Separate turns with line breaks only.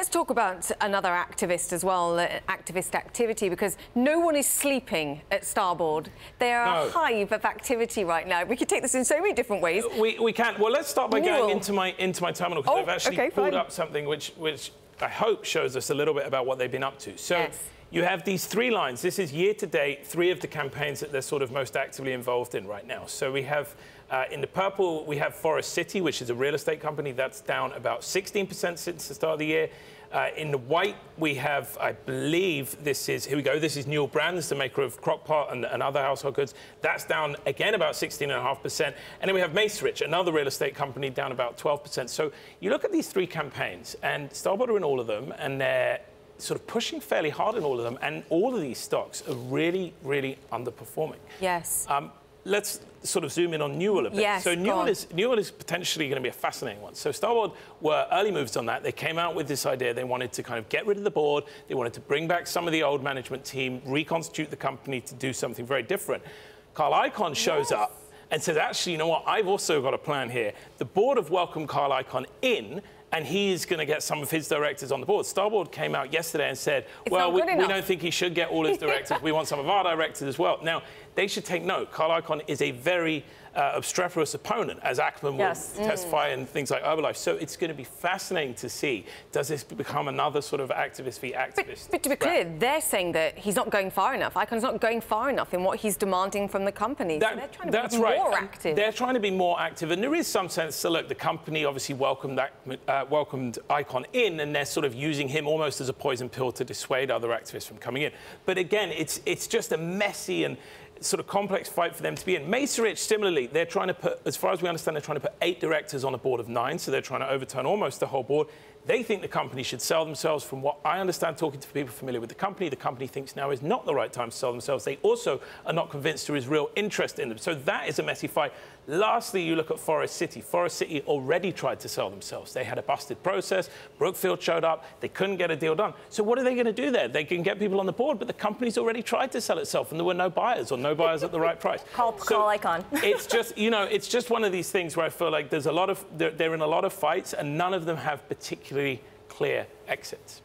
Let's talk about another activist as well, activist activity, because no one is sleeping at Starboard. They are a hive of activity right now. We could take this in so many different ways.
We can. Well, let's start by going into my terminal, because I've actually pulled up something which I hope shows us a little bit about what they've been up to. So you have these three lines. This is year to date, three of the campaigns that they're sort of most actively involved in right now. So we have, in the purple, we have Forest City, which is a real estate company. That's down about 16% since the start of the year. In the white, we have, I believe, this is Newell Brands, the maker of Crock-Pot and other household goods. That's down, again, about 16.5%. And then we have Macerich, another real estate company, down about 12%. So you look at these three campaigns, and Starboard are in all of them, and they're sort of pushing fairly hard in all of them, and all of these stocks are really, really underperforming.
Yes.
Let's sort of zoom in on Newell a bit.
Yes,
so Newell is potentially going to be a fascinating one. So Starboard were early moves on that. They came out with this idea. They wanted to kind of get rid of the board. They wanted to bring back some of the old management team, reconstitute the company to do something very different. Carl Icahn shows up and says, actually, you know what? I've also got a plan here. The board have welcomed Carl Icahn in, and he's going to get some of his directors on the board. Starboard came out yesterday and said, well, we don't think he should get all his directors. We want some of our directors as well. Now, they should take note. Carl Icahn is a very obstreperous opponent, as Ackman will testify in things like Herbalife. So it's going to be fascinating to see, does this become another sort of activist v. activist?
But to be clear, they're saying that he's not going far enough. Icahn's not going far enough in what he's demanding from the company. So they're trying to be more active.
They're trying to be more active. And there is some sense, so look, the company obviously welcomed Icahn in, and they're sort of using him almost as a poison pill to dissuade other activists from coming in. But again, it's just a messy and sort of complex fight for them to be in. Macerich, similarly, they're trying to put, as far as we understand, they're trying to put 8 directors on a board of 9, so they're trying to overturn almost the whole board. They think the company should sell themselves. From what I understand, talking to people familiar with the company thinks now is not the right time to sell themselves. They also are not convinced there is real interest in them. So that is a messy fight. Lastly, you look at Forest City. Forest City already tried to sell themselves. They had a busted process. Brookfield showed up. They couldn't get a deal done. So what are they going to do there? They can get people on the board, but the company's already tried to sell itself, and there were no buyers, or no buyers at the right price.
Carl Icahn.
It's just, you know, it's just one of these things where I feel like there's a lot of, they're in a lot of fights, and none of them have particularly clear exits.